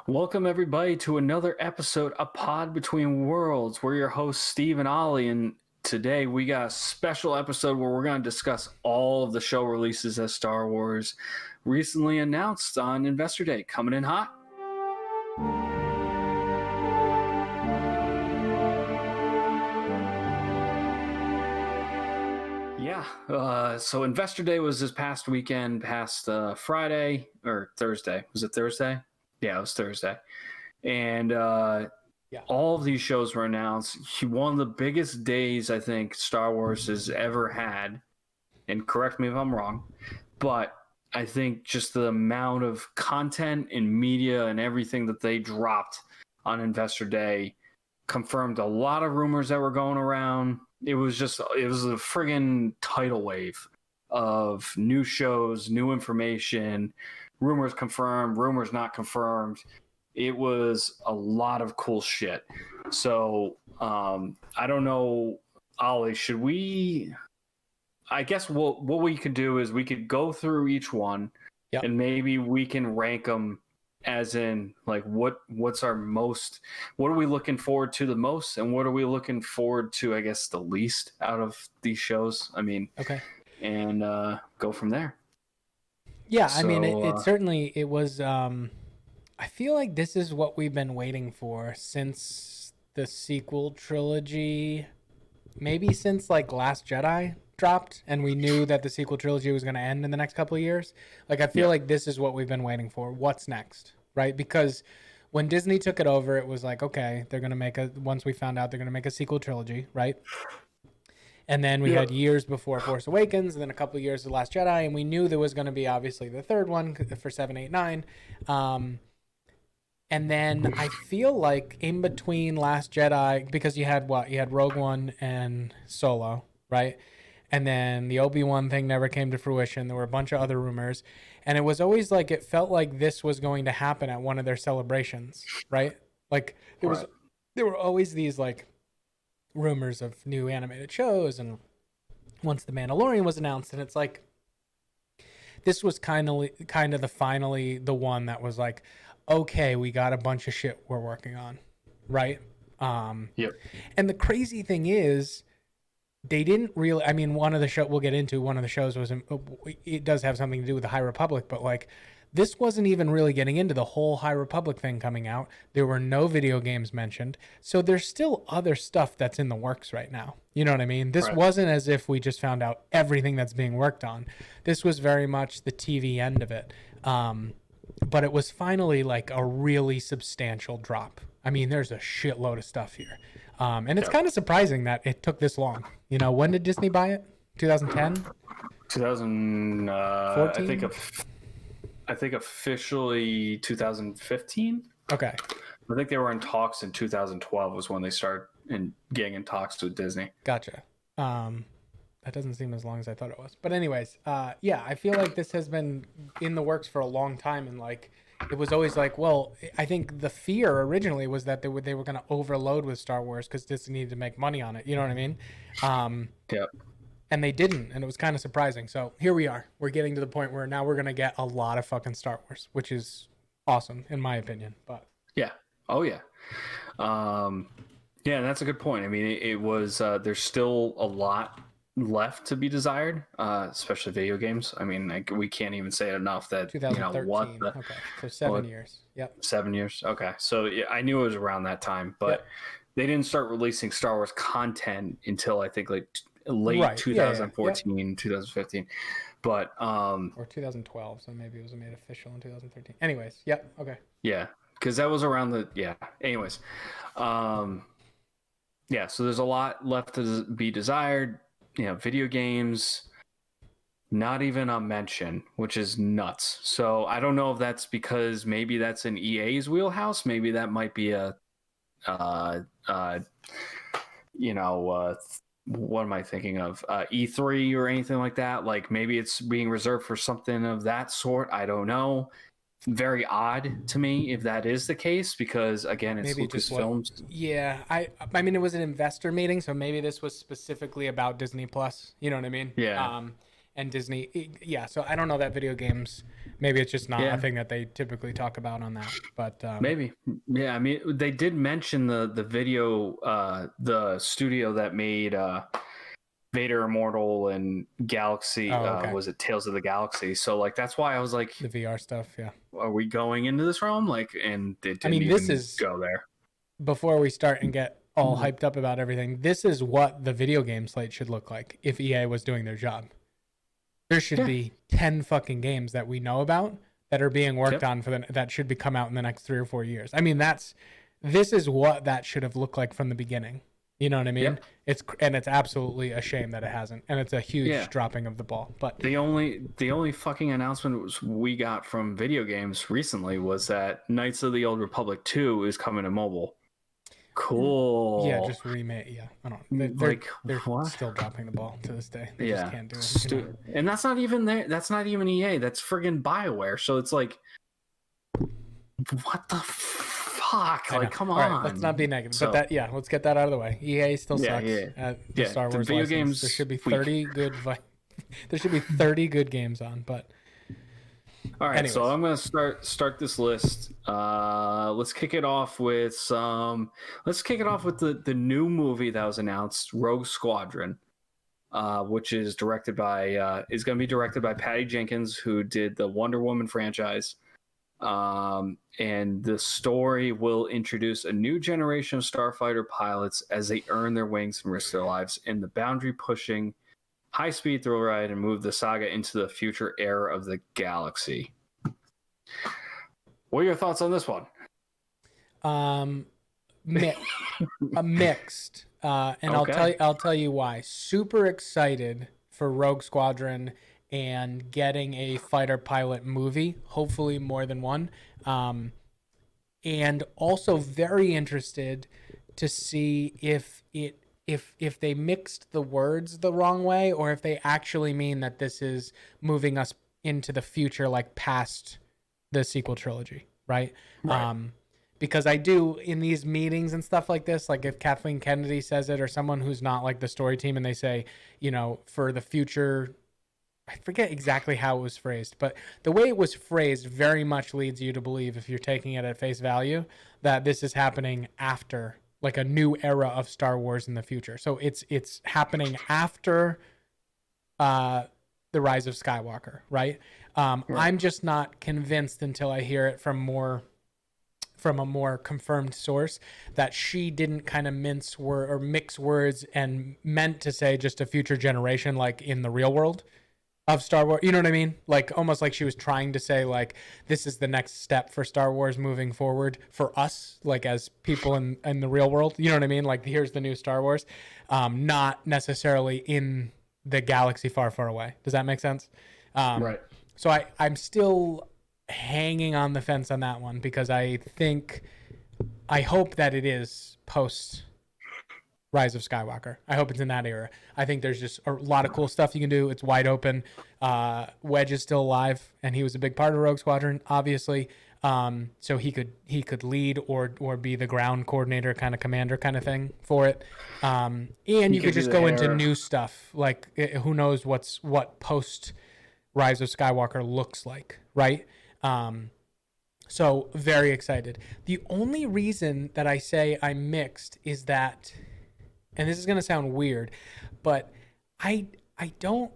Welcome, everybody, to another episode of Pod Between Worlds. We're your hosts, Steve and Ollie, and today we got a special episode where we're going to discuss all of the show releases that Star Wars recently announced on Investor Day. Coming in hot. So Investor Day was this past weekend, past Friday or Thursday. Was it Thursday? Yeah, it was Thursday. And all of these shows were announced. One of the biggest days I think Star Wars has ever had, and correct me if I'm wrong, but I think just the amount of content and media and everything that they dropped on Investor Day confirmed a lot of rumors that were going around. It was a friggin' tidal wave of new shows, new information, rumors confirmed, rumors not confirmed. It was a lot of cool shit. So I don't know, Ollie, should we? I guess what we could do is we could go through each one, and maybe we can rank them as in like what's our most, what are we looking forward to the most, and what are we looking forward to, I guess, the least out of these shows. I mean, okay, and go from there. Yeah, so, I mean, it certainly was. I feel like this is what we've been waiting for since the sequel trilogy, maybe since like Last Jedi dropped, and we knew that the sequel trilogy was going to end in the next couple of years. Like, I feel like this is what we've been waiting for. What's next, right? Because when Disney took it over, it was like, okay, they're going to make once we found out they're going to make a sequel trilogy, right? And then we had years before Force Awakens, and then a couple of years of Last Jedi, and we knew there was going to be obviously the third one for 7, 8, 9. And then I feel like in between Last Jedi, because you had Rogue One and Solo, right? And then the Obi-Wan thing never came to fruition. There were a bunch of other rumors. And it was always like, it felt like this was going to happen at one of their celebrations, right? Like there were always these like rumors of new animated shows. And once The Mandalorian was announced, and it's like, this was kind of finally the one that was like, okay, we got a bunch of shit we're working on, right? And the crazy thing is, they didn't really, I mean, one of the shows was, it does have something to do with the High Republic, but like, this wasn't even really getting into the whole High Republic thing coming out. There were no video games mentioned. So there's still other stuff that's in the works right now. You know what I mean? This wasn't as if we just found out everything that's being worked on. This was very much the TV end of it. But it was finally like a really substantial drop. I mean, there's a shitload of stuff here. And it's kind of surprising that it took this long. You know, when did Disney buy it? 2010? 2014? I think officially 2015. Okay. I think they were in talks in 2012 was when they started getting in talks with Disney. Gotcha. That doesn't seem as long as I thought it was. But anyways, I feel like this has been in the works for a long time. And like, it was always like, well, I think the fear originally was that they were going to overload with Star Wars because Disney needed to make money on it. You know what I mean? And they didn't. And it was kind of surprising. So here we are. We're getting to the point where now we're going to get a lot of fucking Star Wars, which is awesome in my opinion. But yeah. Oh, yeah. Yeah, that's a good point. I mean, it was, there's still a lot left to be desired, especially video games. I mean, we can't even say it enough that 2013. Okay, so 7 years. Yep. 7 years. Okay, so yeah, I knew it was around that time, but they didn't start releasing Star Wars content until I think like late 2014, 2015. But or 2012. So maybe it was made official in 2013. Anyways, yep. Okay. Yeah, because that was around the Anyways, so there's a lot left to be desired. Video games, not even a mention, which is nuts. So I don't know if that's because maybe that's in EA's wheelhouse. Maybe that might be a, what am I thinking of? E3 or anything like that. Like maybe it's being reserved for something of that sort. I don't know. Very odd to me if that is the case, because again, it's Lucasfilms. I mean, it was an investor meeting, so maybe this was specifically about Disney Plus. You know what I mean? Yeah. and Disney. Yeah, so I don't know that video games. Maybe it's just not a thing that they typically talk about on that. But maybe, yeah. I mean, they did mention the video, the studio that made Vader Immortal and Galaxy. Was it Tales of the Galaxy? So like that's why I was like, the VR stuff. Yeah. Are we going into this realm? Like, and it didn't even go there. Before we start and get all hyped up about everything, this is what the video game slate should look like if EA was doing their job. There should be 10 fucking games that we know about that are being worked on that should be come out in the next 3 or 4 years. I mean, this is what that should have looked like from the beginning. You know what I mean? It's absolutely a shame that it hasn't, and it's a huge dropping of the ball. But the only fucking announcement we got from video games recently was that Knights of the Old Republic 2 is coming to mobile. Cool. Yeah, just remake. Yeah, I don't know. They're still dropping the ball to this day. They just can't do it. You know? And that's not even there. That's not even EA. That's friggin' BioWare. So it's like, what the fuck? Like, come on. All right, let's not be negative. So, but let's get that out of the way. EA still sucks at the Star Wars video games. There should be 30 good. There should be 30 good games on, but. All right, so I'm going to start this list. Let's kick it off with the new movie that was announced, Rogue Squadron, which is going to be directed by Patty Jenkins, who did the Wonder Woman franchise. And the story will introduce a new generation of starfighter pilots as they earn their wings and risk their lives in the boundary-pushing high-speed thrill ride and move the saga into the future era of the galaxy. What are your thoughts on this one? Mixed. And I'll tell you why. Super excited for Rogue Squadron and getting a fighter pilot movie, hopefully more than one. And also very interested to see if they mixed the words the wrong way, or if they actually mean that this is moving us into the future, like past the sequel trilogy, right? Because I do, in these meetings and stuff like this, like if Kathleen Kennedy says it, or someone who's not like the story team, and they say, for the future, I forget exactly how it was phrased, but the way it was phrased very much leads you to believe, if you're taking it at face value, that this is happening after, like a new era of Star Wars in the future. So it's happening after the Rise of Skywalker, right? I'm just not convinced until I hear it from a more confirmed source that she didn't kind of mix words and meant to say just a future generation, like in the real world of Star Wars. You know what I mean? Like almost like she was trying to say like, this is the next step for Star Wars moving forward for us, like as people in the real world. You know what I mean? Like here's the new Star Wars, not necessarily in the galaxy far, far away. Does that make sense? Right. So I'm still hanging on the fence on that one, because I hope that it is post Rise of Skywalker. I hope it's in that era. I think there's just a lot of cool stuff you can do. It's wide open. Wedge is still alive, and he was a big part of Rogue Squadron, obviously. So he could lead or be the ground coordinator, kind of commander kind of thing for it. And you could just go into new stuff. Like who knows what post Rise of Skywalker looks like, right? So very excited. The only reason that I say I'm mixed is that, and this is going to sound weird, but I don't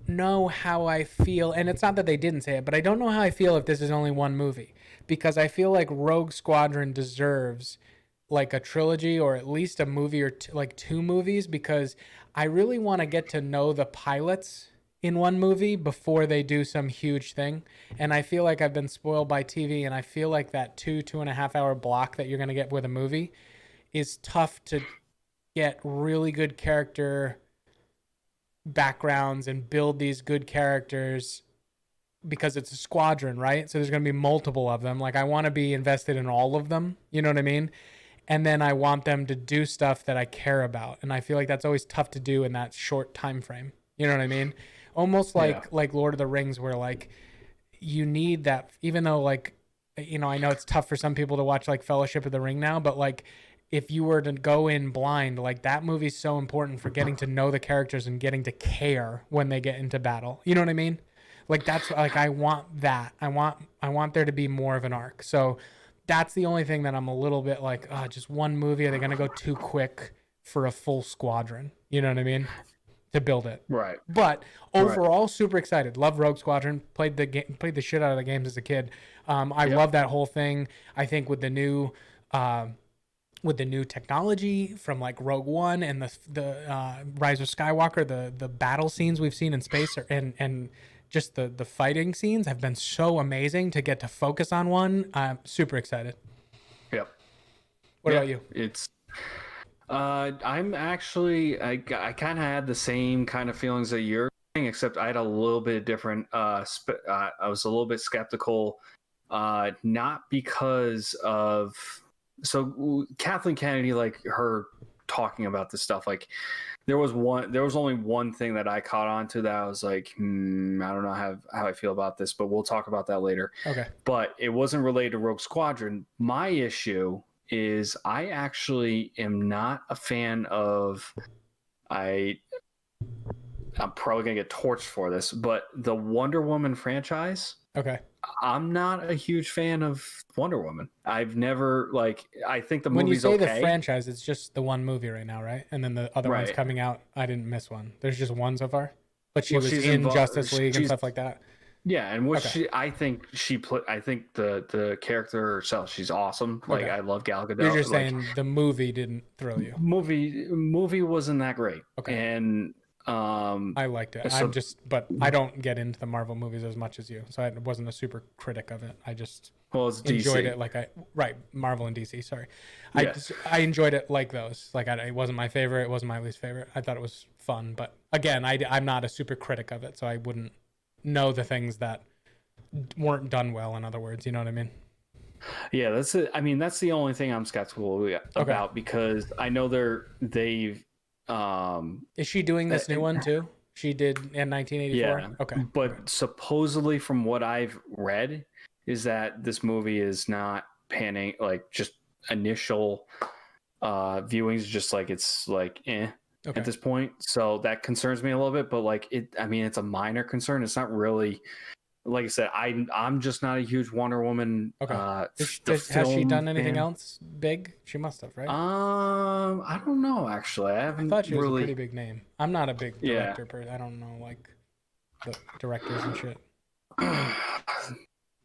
know how I feel, and it's not that they didn't say it, but I don't know how I feel if this is only one movie, because I feel like Rogue Squadron deserves like a trilogy, or at least a movie or like 2 movies, because I really want to get to know the pilots in one movie before they do some huge thing. And I feel like I've been spoiled by TV, and I feel like that 2.5 hour block that you're going to get with a movie is tough to get really good character backgrounds and build these good characters, because it's a squadron, right? So there's going to be multiple of them. Like I want to be invested in all of them. You know what I mean? And then I want them to do stuff that I care about. And I feel like that's always tough to do in that short time frame. You know what I mean? Almost like Lord of the Rings, where like you need that, even though like, I know it's tough for some people to watch like Fellowship of the Ring now, but like if you were to go in blind, like that movie's so important for getting to know the characters and getting to care when they get into battle. You know what I mean? Like that's like I want that. I want there to be more of an arc. So that's the only thing that I'm a little bit like, oh, just one movie. Are they gonna go too quick for a full squadron? You know what I mean? To build it. Right. But overall, super excited. Love Rogue Squadron. Played the shit out of the games as a kid. I love that whole thing. I think with the new technology from like Rogue One and the Rise of Skywalker, the battle scenes we've seen in space and just the fighting scenes have been so amazing to get to focus on one. I'm super excited. Yep. What about you? It's I'm actually I kind of had the same kind of feelings that you're saying, except I had a little bit different. I was a little bit skeptical, not because of Kathleen Kennedy, like her talking about this stuff. Like there was only one thing that I caught on to that I was like, I don't know how I feel about this, but we'll talk about that later. Okay. But it wasn't related to Rogue Squadron. My issue is I actually am not a fan of I'm probably gonna get torched for this, but the Wonder Woman franchise. Okay. I'm not a huge fan of Wonder Woman. I've never I think the movie's okay. When you say okay. the franchise, it's just the one movie right now, right? And then the other one's coming out. I didn't miss one. There's just one so far. But she's in Justice League and stuff like that. Yeah, and I think the character herself, she's awesome. Like I love Gal Gadot. You're just saying the movie didn't thrill you. Movie wasn't that great. Okay. And I liked it. But I don't get into the Marvel movies as much as you, so I wasn't a super critic of it. I just enjoyed it Marvel and DC. Sorry, yes. I enjoyed it like those. Like it wasn't my favorite. It wasn't my least favorite. I thought it was fun, but again, I'm not a super critic of it, so I wouldn't know the things that weren't done well. In other words, you know what I mean? Yeah, that's it. I mean, that's the only thing I'm skeptical about because I know they've. Is she doing this new one too? She did in 1984. Yeah. Okay. But supposedly, from what I've read, is that this movie is not panning. Like just initial viewings, just like it's like at this point. So that concerns me a little bit. But it's a minor concern. It's not really. Like I said, I'm just not a huge Wonder Woman. Okay. Has she done anything else big? She must have, right? I don't know. Actually, I thought she was a pretty big name. I'm not a big director person. I don't know the directors and shit. I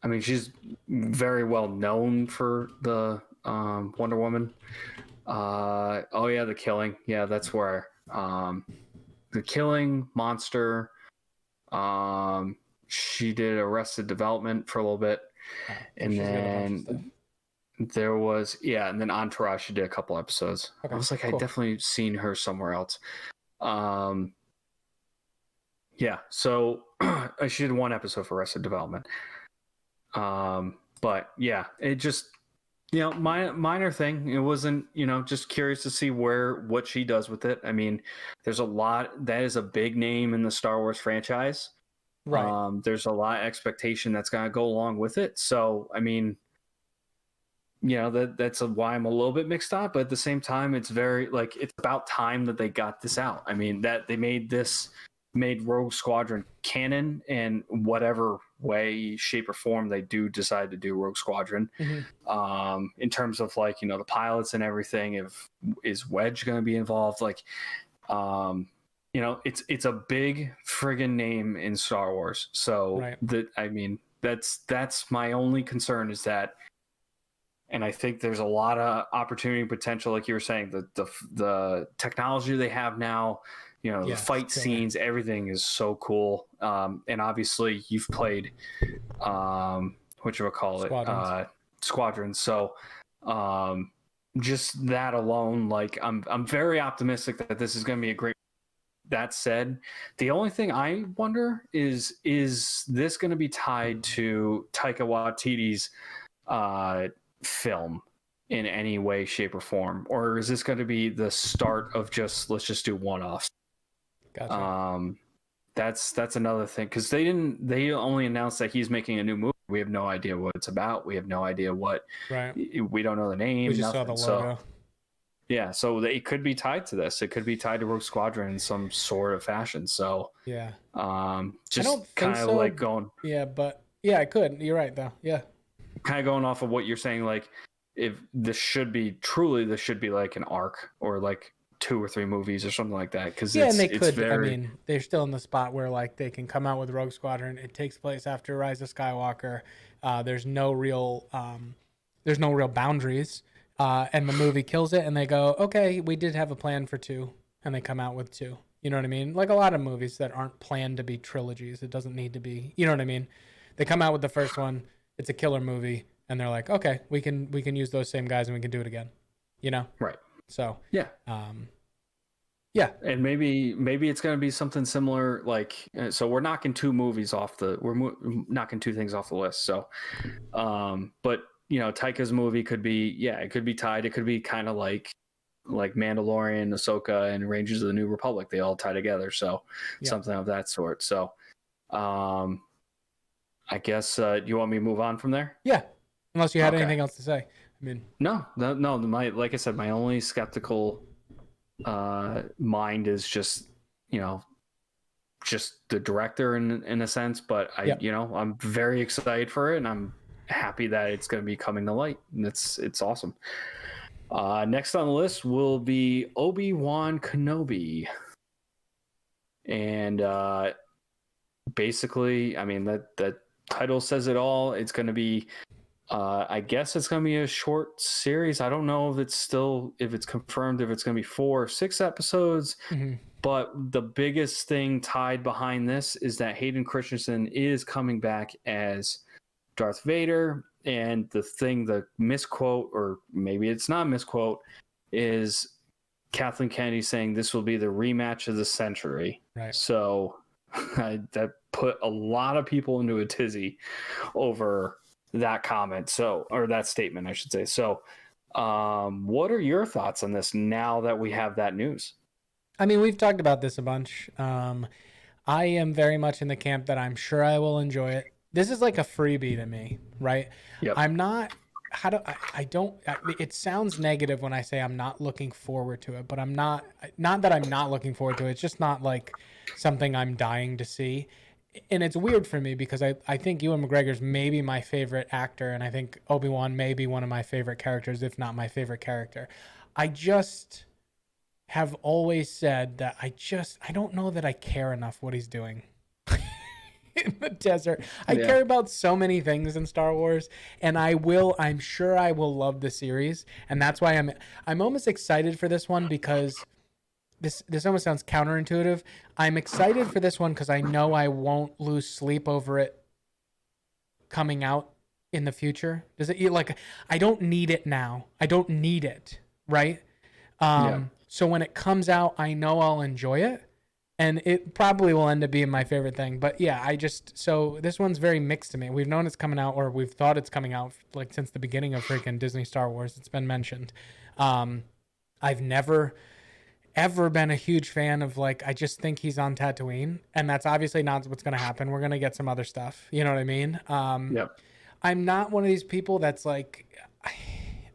mean, she's very well known for the Wonder Woman. The Killing. Yeah, that's where the Killing, Monster. She did Arrested Development for a little bit, and then there was and then Entourage. She did a couple episodes. Okay, I was like, cool. I definitely seen her somewhere else. So she did one episode for Arrested Development. But yeah, it just minor thing. It wasn't just curious to see what she does with it. I mean, there's a lot. That is a big name in the Star Wars franchise. Right. There's a lot of expectation that's going to go along with it. So, I mean, that's why I'm a little bit mixed up. But at the same time, it's very it's about time that they got this out. I mean, that they made Rogue Squadron canon in whatever way, shape, or form they do decide to do Rogue Squadron. Mm-hmm. In terms of the pilots and everything, is Wedge going to be involved? It's a big friggin' name in Star Wars. So that's my only concern is that, and I think there's a lot of opportunity and potential, like you were saying, the technology they have now, the fight scenes, everything is so cool. And obviously you've played, Squadrons. So, just that alone, I'm very optimistic that this is going to be a great. That said, the only thing I wonder is this going to be tied to Taika Waititi's film in any way, shape, or form, or is this going to be the start of let's just do one-offs? Gotcha. That's another thing because they only announced that he's making a new movie. We have no idea what it's about. We have no idea what. Right. We don't know the name. We just saw the logo. Yeah, so it could be tied to this. It could be tied to Rogue Squadron in some sort of fashion. So Yeah. I just don't think kind of so. like going, Yeah, but yeah, I could. You're right though. Yeah. kind of going off of what you're saying, like if this should be like an arc or like 2 or 3 movies or something like that, because Yeah, and they it's could. I very mean, they're still in the spot where like they can come out with Rogue Squadron. It takes place after Rise of Skywalker. There's no real boundaries, and the movie kills it. And they go, okay, we did have a plan for 2, and they come out with 2. You know what I mean? Like a lot of movies that aren't planned to be trilogies. It doesn't need to be. You know what I mean? They come out with the first one. It's a killer movie, and they're like, okay, we can use those same guys and we can do it again. You know? right. So Yeah. Yeah, and maybe it's going to be something similar. Like, so we're knocking 2 movies off knocking 2 things off the list. So, but Taika's movie could be, it could be tied. It could be kind of like Mandalorian, Ahsoka, and Rangers of the New Republic. They all tie together. So something of that sort. So, I guess, you want me to move on from there? Yeah. Unless you had anything else to say. I mean, no. Like I said, my only skeptical mind is just the director in a sense, but I'm very excited for it, and I'm happy that it's going to be coming to light, and it's awesome. Next on the list will be Obi-Wan Kenobi, and basically, I mean, that title says it all. It's going to be I guess it's going to be a short series. I don't know if it's confirmed if it's going to be 4 or 6 episodes. mm-hmm. But the biggest thing tied behind this is that Hayden Christensen is coming back as Darth Vader. And the misquote, or maybe it's not misquote, is Kathleen Kennedy saying this will be the rematch of the century. Right. So that put a lot of people into a tizzy over that comment, or that statement, I should say. So, what are your thoughts on this now that we have that news? I mean, we've talked about this a bunch. I am very much in the camp that I'm sure I will enjoy it. This is like a freebie to me, right? Yep. I'm not. It sounds negative when I say I'm not looking forward to it, but I'm not. Not that I'm not looking forward to it. It's just not like something I'm dying to see. And it's weird for me because I think Ewan McGregor's maybe my favorite actor, and I think Obi-Wan may be one of my favorite characters, if not my favorite character. I just have always said that I don't know that I care enough what he's doing in the desert. I care about so many things in Star Wars, and I'm sure I will love the series, and that's why I'm almost excited for this one, because this almost sounds counterintuitive. I'm excited for this one because I know I won't lose sleep over it coming out in the future. I don't need it now. I don't need it, right? So when it comes out, I know I'll enjoy it, and it probably will end up being my favorite thing. But yeah, so this one's very mixed to me. We've known it's coming out, or we've thought it's coming out like since the beginning of freaking Disney Star Wars. It's been mentioned. I've never ever been a huge fan of, I just think he's on Tatooine, and that's obviously not what's going to happen. We're going to get some other stuff. You know what I mean? Yep. I'm not one of these people that's like,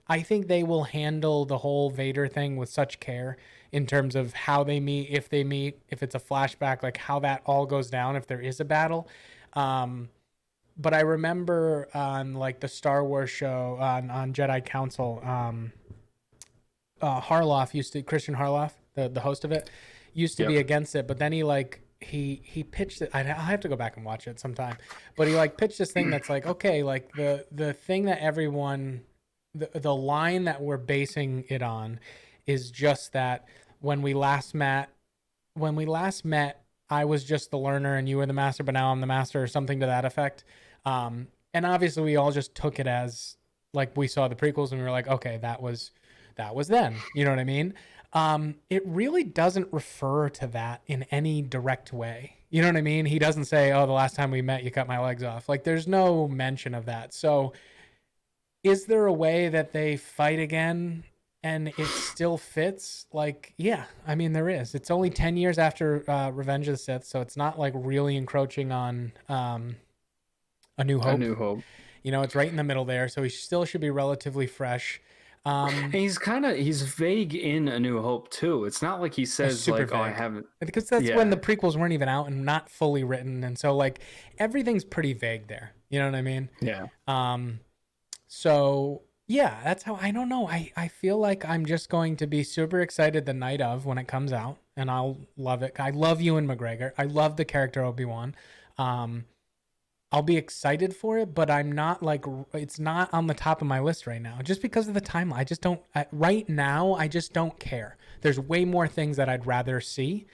I think they will handle the whole Vader thing with such care in terms of how they meet, if it's a flashback, like how that all goes down, if there is a battle. But I remember on the Star Wars show on Jedi Council, Christian Harloff, the host of it, used to be against it, but then he pitched it. I'll have to go back and watch it sometime, but he pitched this thing that's okay, the thing that everyone, the line that we're basing it on is just that when we last met, I was just the learner and you were the master, but now I'm the master, or something to that effect. And obviously we all just took it as we saw the prequels and we were like, okay, that was then, you know what I mean? It really doesn't refer to that in any direct way. You know what I mean? He doesn't say, oh, the last time we met, you cut my legs off. There's no mention of that. So is there a way that they fight again and it still fits? Yeah, I mean, there is. It's only 10 years after Revenge of the Sith, so it's not really encroaching on A New Hope. A New Hope. It's right in the middle there, so he still should be relatively fresh. And he's vague in A New Hope too. It's not like he says like, vague. "Oh, I haven't," because that's when the prequels weren't even out and not fully written, and so like everything's pretty vague there. You know what I mean? Yeah. So yeah, that's how, I don't know. I feel like I'm just going to be super excited the night of when it comes out, and I'll love it. I love Ewan McGregor. I love the character Obi-Wan. I'll be excited for it, but I'm not like, it's not on the top of my list right now just because of the timeline. I just don't, right now, I just don't care. There's way more things that I'd rather see.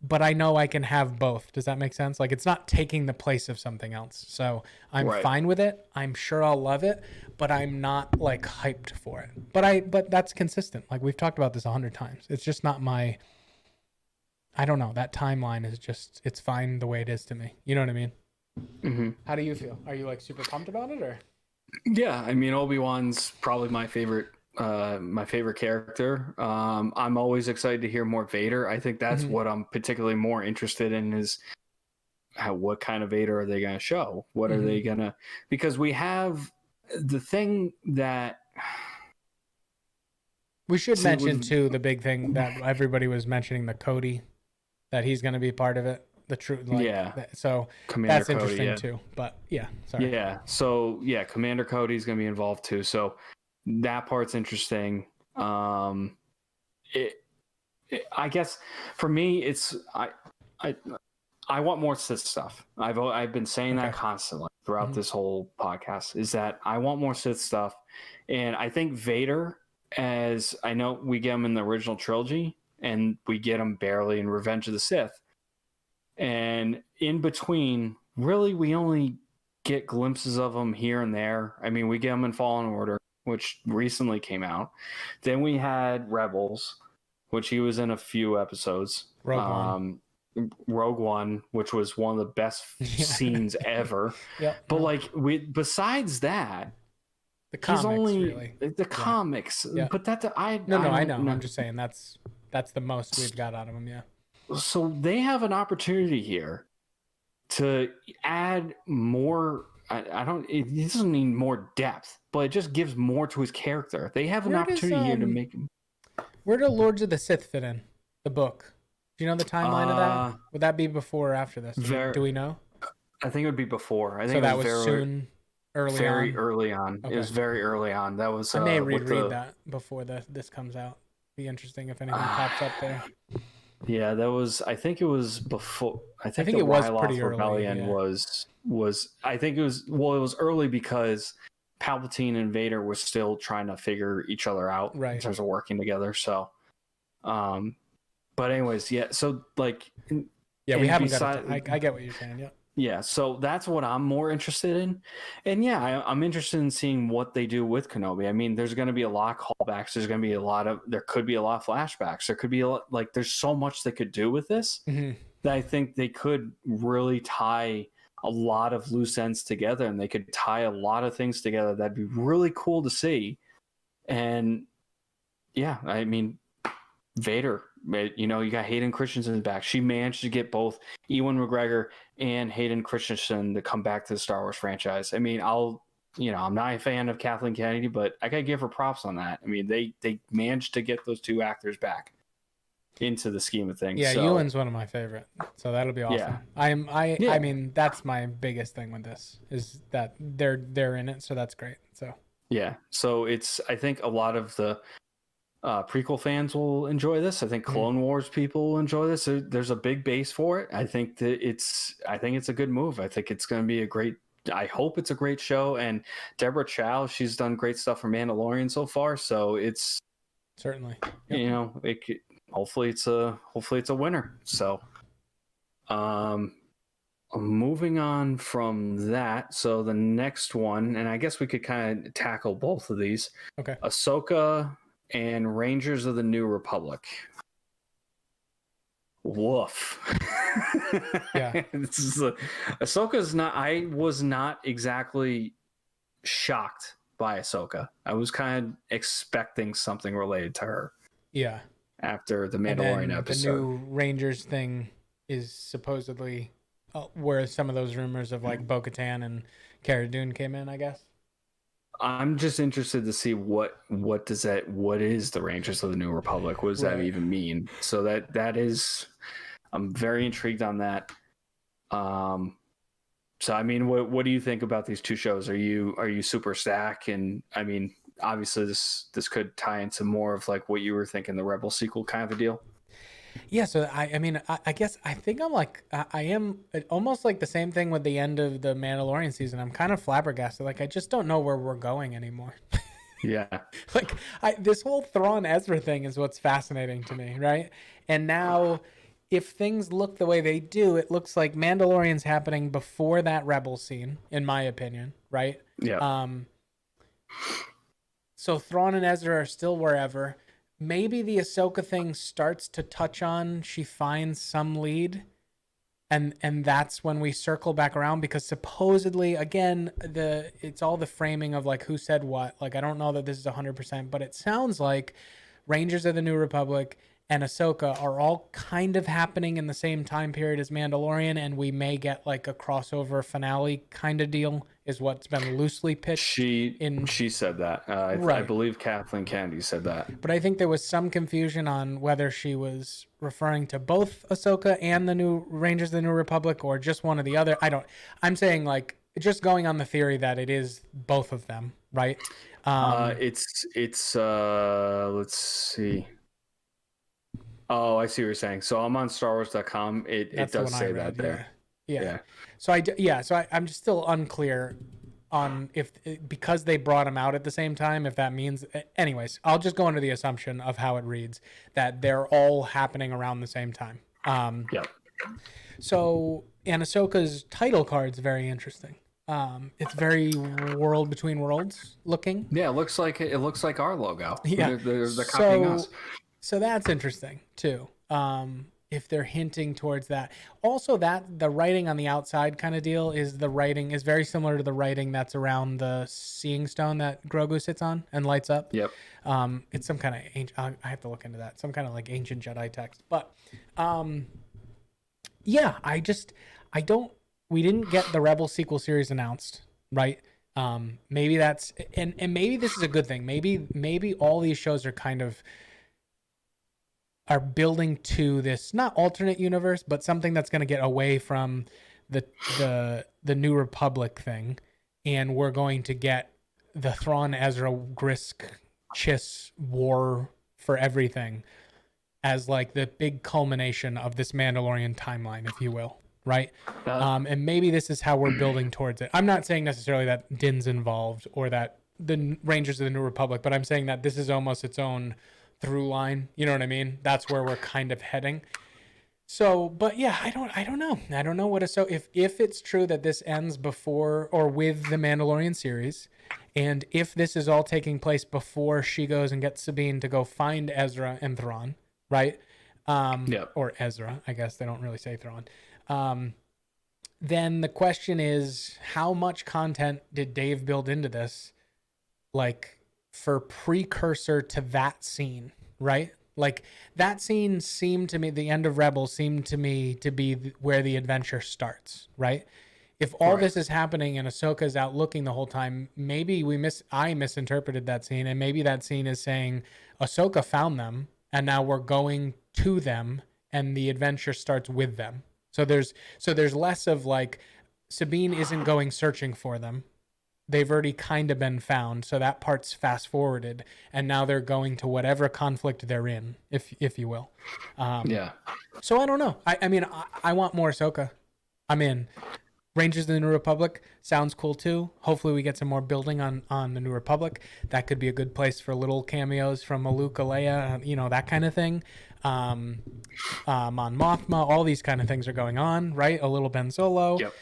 But I know I can have both. Does that make sense? Like, it's not taking the place of something else. So I'm fine with it. I'm sure I'll love it, but I'm not like hyped for it. But that's consistent. Like, we've talked about this 100 times. It's just not my, I don't know. That timeline is just, it's fine the way it is to me. You know what I mean? Mm-hmm. How do you feel? Are you like super pumped about it, or? Yeah, I mean, Obi-Wan's probably my favorite character. I'm always excited to hear more Vader. I think that's what I'm particularly more interested in, is what kind of Vader are they going to show? What are they going to, because we have the thing that we should mention too, the big thing that everybody was mentioning, the Cody, that he's going to be part of it. The truth, so Commander that's Cody, interesting too. But sorry. Yeah, so Commander Cody's going to be involved too. So that part's interesting. I guess for me, it's I want more Sith stuff. I've been saying that constantly throughout this whole podcast, is that I want more Sith stuff, and I think Vader, as I know we get him in the original trilogy, and we get him barely in Revenge of the Sith, and in between, really, we only get glimpses of him here and there. I mean, we get him in Fallen Order, which recently came out. Then we had Rebels, which he was in a few episodes. Rogue One, which was one of the best scenes ever. But besides that, the comics, he's only really. The comics. But I know. I'm just saying that's the most we've got out of him. Yeah. So they have an opportunity here to add more. It doesn't need more depth, but it just gives more to his character. They have an opportunity here to make him. Where do Lords of the Sith fit in the book? Do you know the timeline of that? Would that be before or after this? Do we know? I think it would be before. I think so that was soon, very early on. Okay. It was very early on. That was. I may reread that before this comes out. Be interesting if anything pops up there. Yeah, that was. I think it was before. I think it was pretty Rebellion early. Was. I think it was. Well, it was early because Palpatine and Vader were still trying to figure each other out in terms of working together. So, but anyways, yeah. So like, we haven't got. I get what you're saying. Yeah. Yeah, so that's what I'm more interested in. And I'm interested in seeing what they do with Kenobi. I mean, there's going to be a lot of callbacks. There could be a lot of flashbacks. There could be there's so much they could do with this that I think they could really tie a lot of loose ends together, and they could tie a lot of things together. That'd be really cool to see. And I mean, Vader, you got Hayden Christensen back. She managed to get both Ewan McGregor and Hayden Christensen to come back to the Star Wars franchise. I mean, I'm not a fan of Kathleen Kennedy, but I gotta give her props on that. I mean, they managed to get those two actors back into the scheme of things. Yeah, Ewan's one of my favorite, so that'll be awesome. Yeah. I mean, that's my biggest thing with this, is that they're in it, so that's great. So so I think a lot of the prequel fans will enjoy this. I think Clone Wars people will enjoy this. There's a big base for it. I think that it's a good move. I think it's going to be I hope it's a great show. And Deborah Chow, she's done great stuff for Mandalorian so far. So it's certainly, hopefully it's a winner. So, moving on from that. So the next one, and I guess we could kind of tackle both of these. Okay. Ahsoka and Rangers of the New Republic. Woof. Yeah. Ahsoka's not. I was not exactly shocked by Ahsoka. I was kind of expecting something related to her. Yeah. After the Mandalorian episode. The new Rangers thing is supposedly where some of those rumors of like Bo-Katan and Cara Dune came in, I guess. I'm just interested to see what is the Rangers of the New Republic? What does that even mean? So that is, I'm very intrigued on that. So I mean, what do you think about these two shows? Are you super stack? And I mean, obviously this could tie into more of like what you were thinking, the Rebel sequel kind of a deal. Yeah, so I mean, I guess I think I'm like I am almost like the same thing with the end of the Mandalorian season. I'm kind of flabbergasted. Like I just don't know where we're going anymore. Yeah. Like this whole Thrawn Ezra thing is what's fascinating to me, right? And now, if things look the way they do, it looks like Mandalorian's happening before that Rebel scene, in my opinion, right? Yeah. So Thrawn and Ezra are still wherever. Maybe the Ahsoka thing starts to touch on, she finds some lead, and that's when we circle back around, because supposedly, again, it's all the framing of like who said what. Like I don't know that this is 100%, but it sounds like Rangers of the New Republic and Ahsoka are all kind of happening in the same time period as Mandalorian, and we may get like a crossover finale kind of deal, is what's been loosely pitched. She said that. I believe Kathleen Kennedy said that. But I think there was some confusion on whether she was referring to both Ahsoka and the new Rangers of the New Republic, or just one or the other. I'm saying like just going on the theory that it is both of them, right? It's let's see. Oh, I see what you're saying. So I'm on StarWars.com. It does say that there. Yeah. So I'm just still unclear on if, because they brought them out at the same time, if that means. Anyways, I'll just go under the assumption of how it reads, that they're all happening around the same time. Yep. So, and Ahsoka's title card's very interesting. It's very World Between Worlds looking. Yeah, it looks like our logo. Yeah, they're copying us. So that's interesting too. If they're hinting towards that. Also, that the writing on the outside kind of deal is very similar to the writing that's around the Seeing Stone that Grogu sits on and lights up. Yep. It's some kind of ancient. I have to look into that. Some kind of like ancient Jedi text. But, yeah, we didn't get the Rebel sequel series announced, right? Maybe that's and maybe this is a good thing. Maybe all these shows are building to this, not alternate universe, but something that's going to get away from the New Republic thing, and we're going to get the Thrawn, Ezra, Grisk, Chiss war for everything as like the big culmination of this Mandalorian timeline, if you will, right? And maybe this is how we're building towards it. I'm not saying necessarily that Din's involved or that the Rangers of the New Republic, but I'm saying that this is almost its own through line, you know what I mean? That's where we're kind of heading. So, but yeah, I don't know. I don't know what is. So if it's true that this ends before or with the Mandalorian series, and if this is all taking place before she goes and gets Sabine to go find Ezra and Thrawn, right? Or Ezra, I guess they don't really say Thrawn. Then the question is, how much content did Dave build into this? Like, for precursor to that scene, right? Like that scene seemed to me, the end of Rebels seemed to me to be where the adventure starts, right? If all this is happening and Ahsoka's out looking the whole time, maybe I misinterpreted that scene, and maybe that scene is saying Ahsoka found them and now we're going to them and the adventure starts with them. So there's less of like Sabine isn't going searching for them. They've already kind of been found, so that part's fast forwarded, and now they're going to whatever conflict they're in, if you will. Yeah. So I don't know. I mean, I want more Ahsoka. I'm in. Rangers of the New Republic sounds cool too. Hopefully we get some more building on the New Republic. That could be a good place for little cameos from Luke, Leia, that kind of thing. On Mothma, all these kind of things are going on, right? A little Ben Solo. Yep.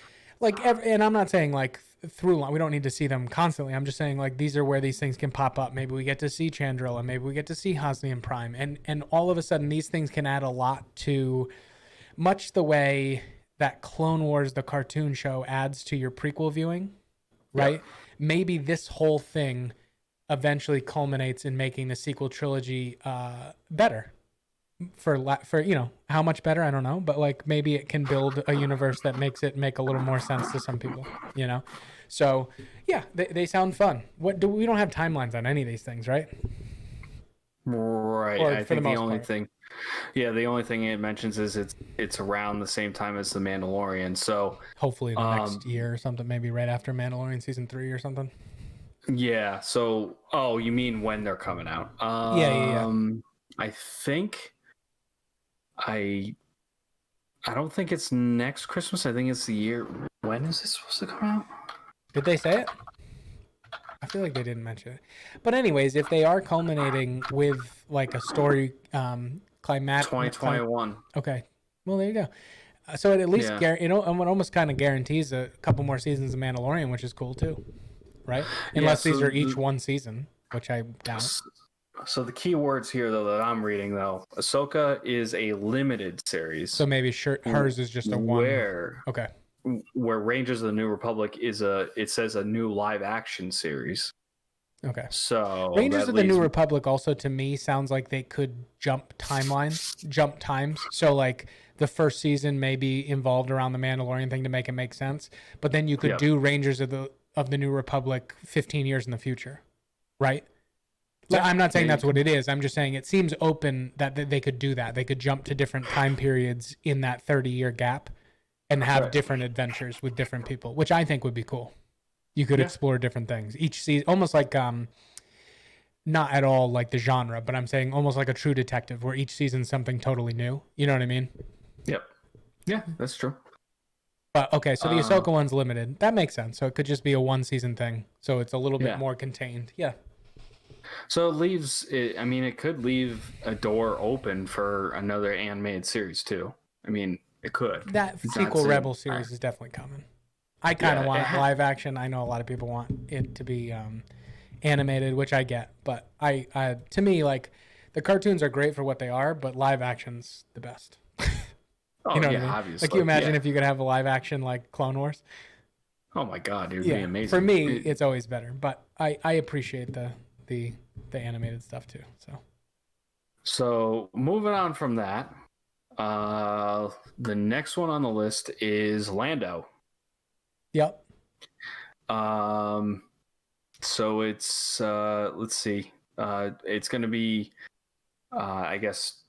And I'm not saying like through line, we don't need to see them constantly. I'm just saying like these are where these things can pop up. Maybe we get to see Chandrila, maybe we get to see Hosnian Prime, and all of a sudden these things can add a lot to, much the way that Clone Wars, the cartoon show, adds to your prequel viewing, right? Yep. Maybe this whole thing eventually culminates in making the sequel trilogy better, for how much better, I don't know, but like maybe it can build a universe that makes it make a little more sense to some people. So yeah, they sound fun. We don't have timelines on any of these things, right? Right. Or I for the think the most only part. thing, the only thing it mentions is it's around the same time as the Mandalorian. So Hopefully the next year or something, maybe right after Mandalorian season 3 or something. yeah. So you mean when they're coming out? Yeah. I think I I don't think it's next Christmas. I think it's the year. When is this supposed to come out? Did they say it? I feel like they didn't mention it. But anyways, if they are culminating with like a story climatic 2021. okay. Well, there you go. So it at least Yeah. it almost kind of guarantees a couple more seasons of Mandalorian, which is cool too, right? Yeah. Unless these are each one season, which I doubt. So the key words here, though, that I'm reading, though, Ahsoka is a limited series. So maybe hers is just a one. Okay. Where Rangers of the New Republic it says a new live action series. Okay. So Rangers of the New Republic also to me sounds like they could jump times. So like the first season may be involved around the Mandalorian thing to make it make sense, but then you could do Rangers of the New Republic 15 years in the future, right? Yeah, I'm not saying that's what it is. I'm just saying it seems open that they could do that. They could jump to different time periods in that 30-year gap and have different adventures with different people, which I think would be cool. You could explore different things each season, almost like not at all like the genre, but I'm saying almost like a True Detective, where each season's something totally new. You know what I mean? Yep. Yeah, that's true. But okay, so the Ahsoka one's limited. That makes sense. So it could just be a one season thing. So it's a little bit more contained. Yeah. So it could leave a door open for another animated series too. I mean, it could. That sequel Rebel series is definitely coming. I kind of want live action. I know a lot of people want it to be animated, which I get, but I to me, like, the cartoons are great for what they are, but live action's the best. You know what I mean? Obviously. Like, you imagine if you could have a live action like Clone Wars. Oh my God, it would be amazing. For me, it's always better, but I appreciate the animated stuff too. So moving on from that, the next one on the list is Lando. Yep. So it's let's see. It's going to be, I guess,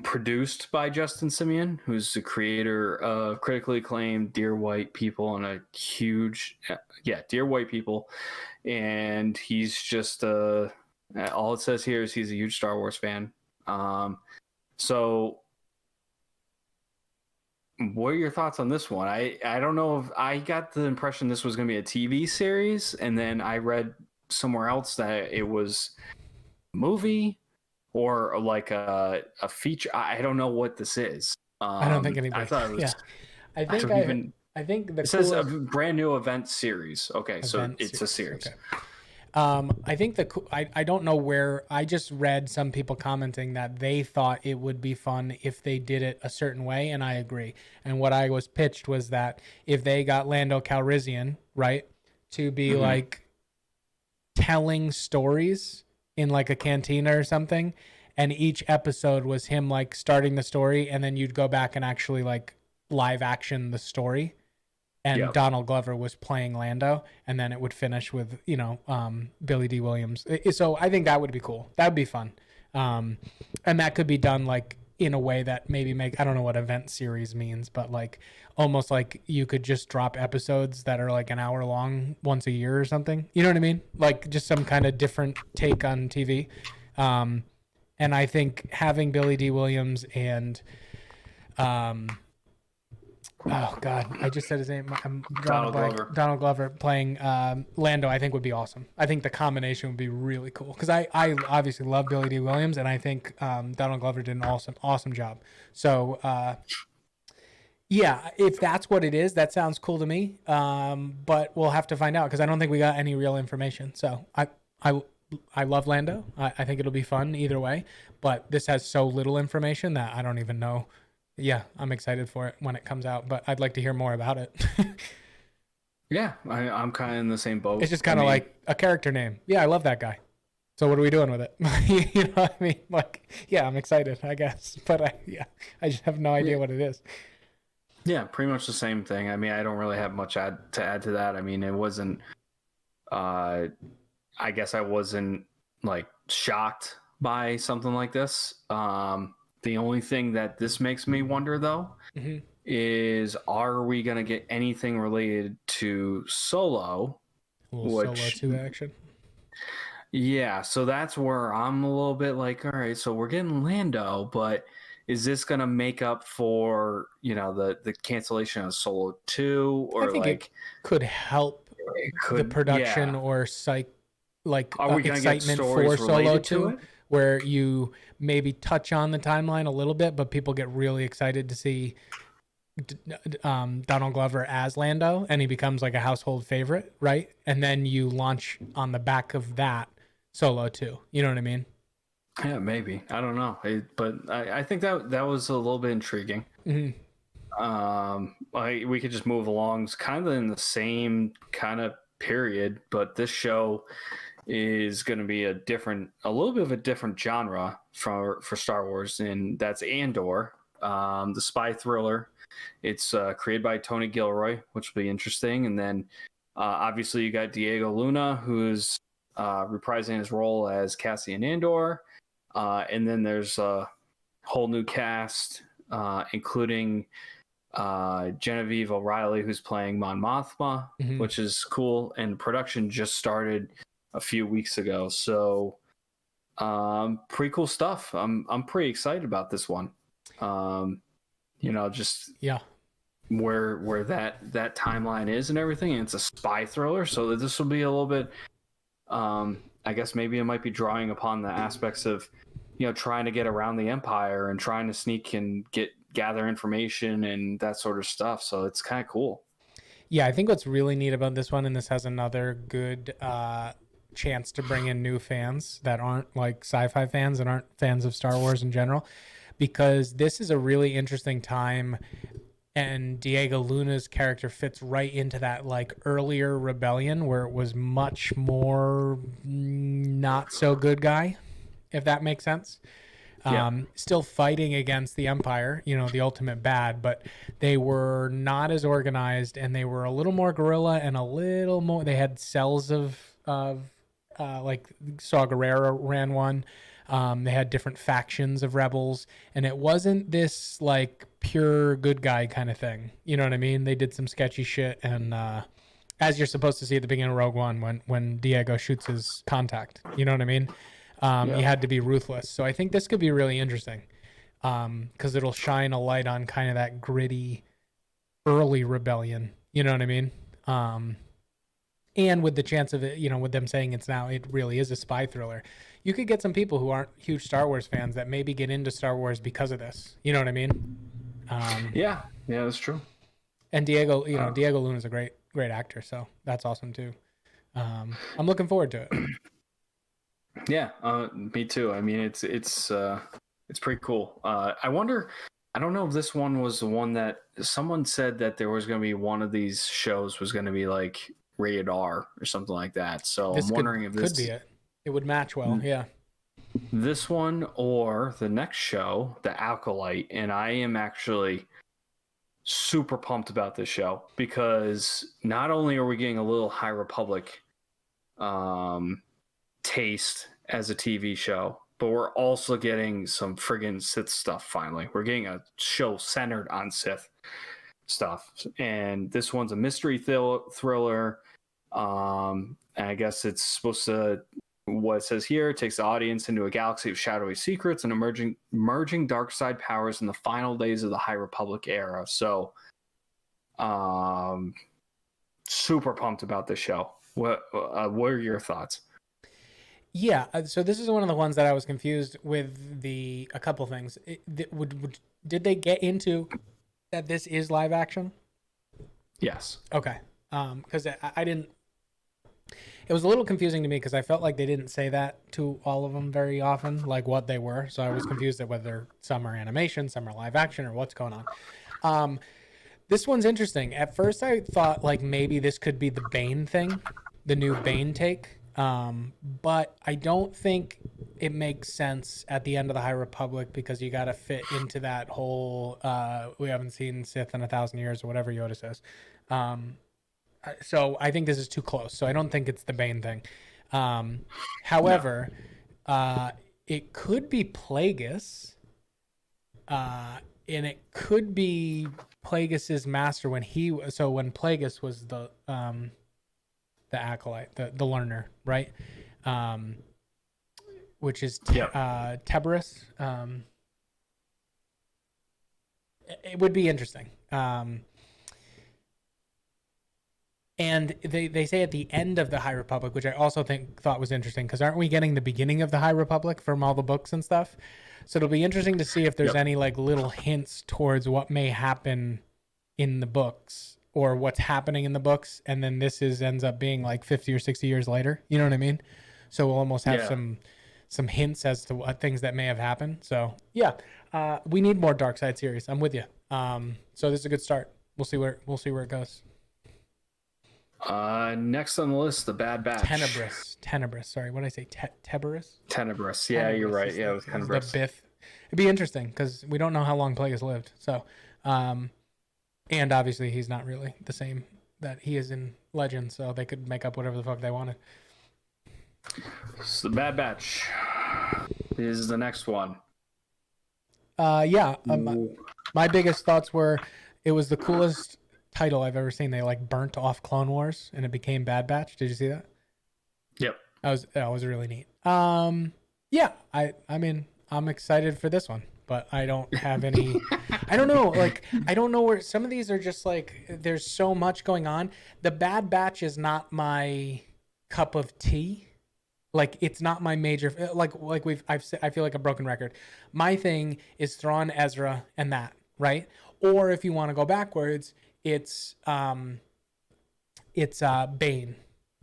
produced by Justin Simeon, who's the creator of critically acclaimed Dear White People and a huge, Dear White People, and he's just all it says here is he's a huge Star Wars fan. So what are your thoughts on this one? I don't know if I got the impression this was going to be a TV series, and then I read somewhere else that it was a movie or like a feature. I don't know what this is. I don't think anybody. I thought it was. I think it says a brand new event series. Okay, so it's a series. Okay. I think I don't know where. I just read some people commenting that they thought it would be fun if they did it a certain way, and I agree. And what I was pitched was that if they got Lando Calrissian, right, to be like telling stories in like a cantina or something, and each episode was him like starting the story, and then you'd go back and actually like live action the story. And Donald Glover was playing Lando, and then it would finish with, Billy D. Williams. So I think that would be cool. That would be fun. And that could be done like in a way that maybe I don't know what event series means, but like almost like you could just drop episodes that are like an hour long once a year or something. You know what I mean? Like just some kind of different take on TV. And I think having Billy D. Williams and, oh God, I just said his name. I'm drawing a blank. Donald Glover playing Lando, I think would be awesome. I think the combination would be really cool because I obviously love Billy D. Williams, and I think Donald Glover did an awesome job. So if that's what it is, that sounds cool to me. But we'll have to find out because I don't think we got any real information. So I love Lando. I think it'll be fun either way. But this has so little information that I don't even know. Yeah, I'm excited for it when it comes out, but I'd like to hear more about it. Yeah, I'm kind of in the same boat. It's just kind of like a character name. Yeah, I love that guy. So what are we doing with it? You know what I mean? Like, yeah, I'm excited, I guess, but I just have no idea what it is. Yeah, pretty much the same thing. I mean, I don't really have much to add to that. I mean, it wasn't. I guess I wasn't like shocked by something like this. The only thing that this makes me wonder, though, is are we gonna get anything related to Solo? A little Solo 2 action. Yeah, so that's where I'm a little bit like, all right, so we're getting Lando, but is this gonna make up for the cancellation of Solo 2, or I think it could help the production or are we gonna get excitement stories for Solo 2, to it? where you maybe touch on the timeline a little bit, but people get really excited to see Donald Glover as Lando, and he becomes like a household favorite, right? And then you launch on the back of that Solo 2. You know what I mean? Yeah, maybe. I don't know, but I think that was a little bit intriguing. We could just move along. It's kind of in the same kind of period, but this show is going to be a little bit of a different genre for Star Wars, and that's Andor, the spy thriller. It's created by Tony Gilroy, which will be interesting. And then obviously you got Diego Luna, who's reprising his role as Cassian Andor. And then there's a whole new cast, including Genevieve O'Reilly, who's playing Mon Mothma, which is cool. And production just started a few weeks ago. So pretty cool stuff. I'm pretty excited about this one. Where that timeline is and everything, and it's a spy thriller, so this will be a little bit I guess maybe it might be drawing upon the aspects of trying to get around the Empire and trying to sneak and gather information and that sort of stuff. So it's kind of cool. Yeah, I think what's really neat about this one, and this has another good chance to bring in new fans that aren't like sci-fi fans and aren't fans of Star Wars in general, because this is a really interesting time, and Diego Luna's character fits right into that like earlier rebellion where it was much more not so good guy, if that makes sense. Still fighting against the Empire, the ultimate bad, but they were not as organized, and they were a little more guerrilla and a little more, they had cells of like Saw Gerrera ran one. They had different factions of rebels, and it wasn't this like pure good guy kind of thing. You know what I mean? They did some sketchy shit, and as you're supposed to see at the beginning of Rogue One when Diego shoots his contact. You know what I mean? He had to be ruthless. So I think this could be really interesting because it'll shine a light on kind of that gritty early rebellion. You know what I mean? And with the chance of it, with them saying it really is a spy thriller, you could get some people who aren't huge Star Wars fans that maybe get into Star Wars because of this. You know what I mean? Yeah, that's true. And Diego Luna is a great actor, so that's awesome too. I'm looking forward to it. Yeah, me too. I mean, it's pretty cool. I wonder. I don't know if this one was the one that someone said that there was going to be one of these shows was going to be like rated R or something like that. So I'm wondering if this could be it. It would match well. Yeah. This one or the next show, The Acolyte, and I am actually super pumped about this show because not only are we getting a little High Republic taste as a TV show, but we're also getting some friggin' Sith stuff finally. We're getting a show centered on Sith stuff. And this one's a mystery thriller. And I guess it's supposed to, what it says here, it takes the audience into a galaxy of shadowy secrets and emerging dark side powers in the final days of the High Republic era. So super pumped about this show. What are your thoughts? Yeah, so this is one of the ones that I was confused with a couple things. Did they get into that this is live action? Yes. Okay. Because I didn't. It was a little confusing to me because I felt like they didn't say that to all of them very often, like what they were. So I was confused at whether some are animation, some are live action, or what's going on. This one's interesting. At first, I thought like maybe this could be the Bane thing, the new Bane take. But I don't think it makes sense at the end of the High Republic because you got to fit into that whole we haven't seen Sith in 1,000 years or whatever Yoda says. So I think this is too close. So I don't think it's the Bane thing. However, it could be Plagueis, and it could be Plagueis's master when Plagueis was the acolyte, the learner, right? Which is Teberus. It would be interesting. And they say at the end of the High Republic, which I also thought was interesting, because aren't we getting the beginning of the High Republic from all the books and stuff? So it'll be interesting to see if there's any like little hints towards what may happen in the books or what's happening in the books, and then this ends up being like 50 or 60 years later. You know what I mean? So we'll almost have some hints as to what things that may have happened. So we need more Dark Side series. I'm with you. So this is a good start. We'll see where it goes. Next on the list, the Bad Batch. Tenebrous. Sorry, what did I say? Teberus? Tenebrous. Yeah, you're right. Yeah, it was Tenebrous. The Bith. It'd be interesting because we don't know how long Plagueis lived. So, and obviously he's not really the same that he is in Legend. So they could make up whatever the fuck they wanted. So the Bad Batch is the next one. My biggest thoughts were it was the coolest title I've ever seen. They like burnt off Clone Wars and it became Bad Batch. Did you see that? That was really neat. I mean I'm excited for this one, but I don't have any I don't know where some of these are just like there's so much going on. The Bad Batch is not my cup of tea. Like it's not my major I feel like a broken record. My thing is Thrawn, Ezra, and that, right? Or if you want to go backwards, it's Bane,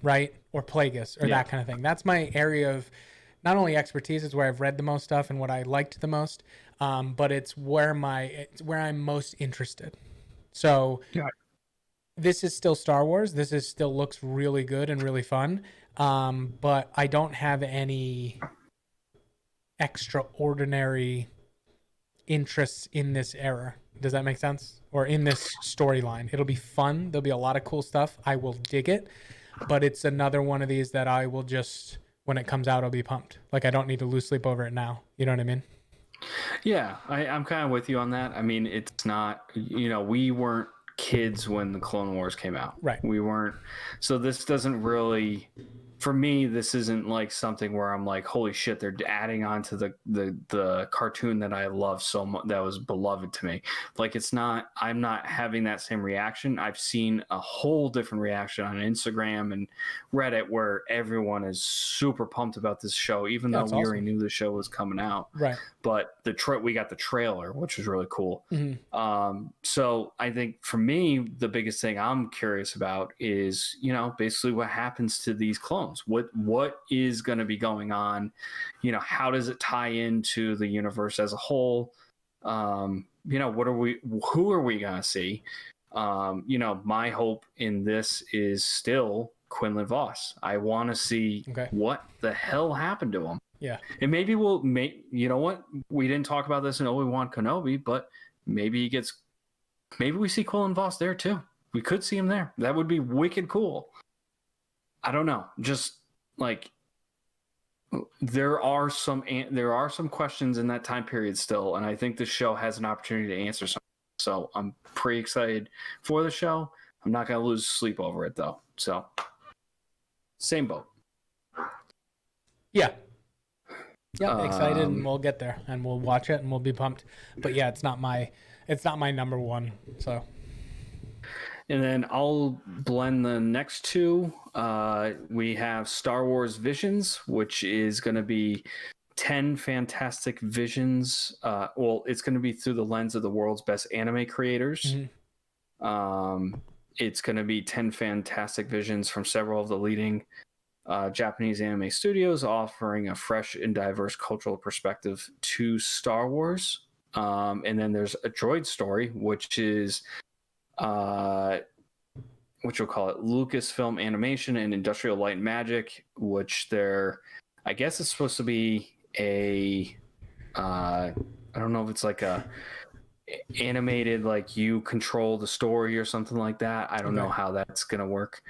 right? Or Plagueis or that kind of thing. That's my area of not only expertise, it's where I've read the most stuff and what I liked the most, but it's where I'm most interested. So this is still Star Wars. This still looks really good and really fun. But I don't have any extraordinary interests in this era. Does that make sense? Or in this storyline. It'll be fun. There'll be a lot of cool stuff. I will dig it. But it's another one of these that I will just, when it comes out, I'll be pumped. Like I don't need to lose sleep over it now. You know what I mean? Yeah, I'm kind of with you on that. I mean, it's not, we weren't kids when the Clone Wars came out. Right. We weren't. So this doesn't really, for me, this isn't like something where I'm like, holy shit, they're adding on to the cartoon that I love so much, that was beloved to me. Like I'm not having that same reaction. I've seen a whole different reaction on Instagram and Reddit where everyone is super pumped about this show, even though we already knew the show was coming out. Right. But we got the trailer, which was really cool. Mm-hmm. So I think for me, the biggest thing I'm curious about is, basically what happens to these clones. What is going to be going on? How does it tie into the universe as a whole? Who are we going to see? My hope in this is still Quinlan Voss. I want to see what the hell happened to him. Yeah. And maybe you know what? We didn't talk about this in Obi-Wan Kenobi, but maybe we see Quinlan Voss there too. We could see him there. That would be wicked cool. I don't know. Just like there are some questions in that time period still, and I think the show has an opportunity to answer some. So I'm pretty excited for the show. I'm not going to lose sleep over it though. So same boat. Yeah. Yeah, excited, and we'll get there, and we'll watch it, and we'll be pumped. But yeah, it's not my number one. So. And then I'll blend the next two. We have Star Wars Visions, which is going to be 10 fantastic visions. It's going to be through the lens of the world's best anime creators. Mm-hmm. It's going to be 10 fantastic visions from several of the leading Japanese anime studios, offering a fresh and diverse cultural perspective to Star Wars. And then there's a droid story, which is what you'll call it, Lucasfilm Animation and Industrial Light and Magic, which I guess it's supposed to be a, I don't know if it's like a animated, like you control the story or something like that. I don't know how that's going to work.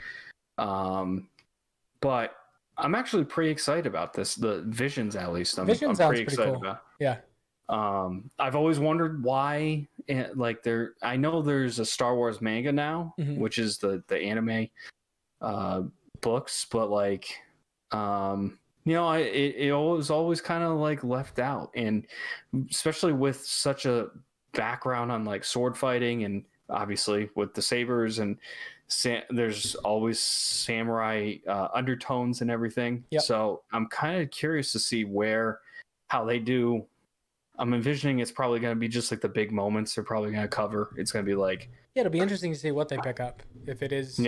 But I'm actually pretty excited about this. The Visions, at least, I'm pretty excited cool. about. Yeah. I've always wondered why, like I know there's a Star Wars manga now, which is the anime books, but like, it was always kind of like left out, and especially with such a background on like sword fighting, and obviously with the sabers, and there's always samurai undertones and everything. Yep. So I'm kind of curious to see how they do. I'm envisioning it's probably going to be just like the big moments they're probably going to cover. It's going to be like, it'll be interesting to see what they pick up, if it is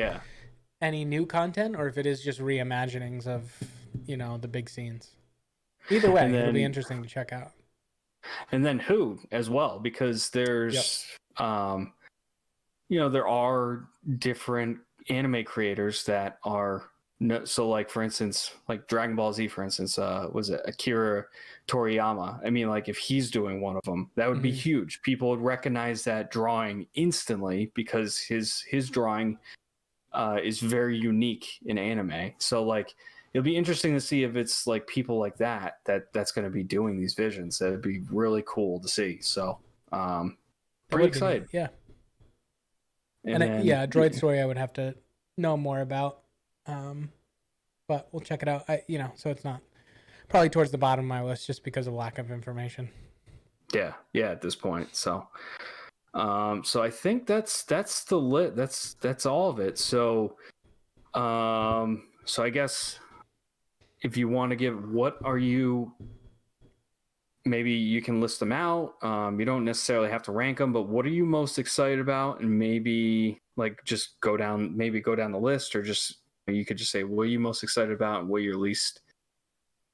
any new content or if it is just reimaginings of, the big scenes. Either way, it'll be interesting to check out. And then Who as well, because there's, there are different anime creators that are, so like, for instance, like Dragon Ball Z, for instance, was it Akira Toriyama? I mean, like if he's doing one of them, that would be huge. People would recognize that drawing instantly because his drawing is very unique in anime. So like, it'll be interesting to see if it's like people like that's going to be doing these visions. That'd be really cool to see. So, pretty excited. Yeah. And Droid Story I would have to know more about. But we'll check it out. So it's not probably towards the bottom of my list just because of lack of information. Yeah, at this point. So I think that's the lit. That's all of it. So I guess if you want to give, what are you? Maybe you can list them out. You don't necessarily have to rank them, but what are you most excited about? And maybe like just go down the list, or just you could just say what are you most excited about and what you're least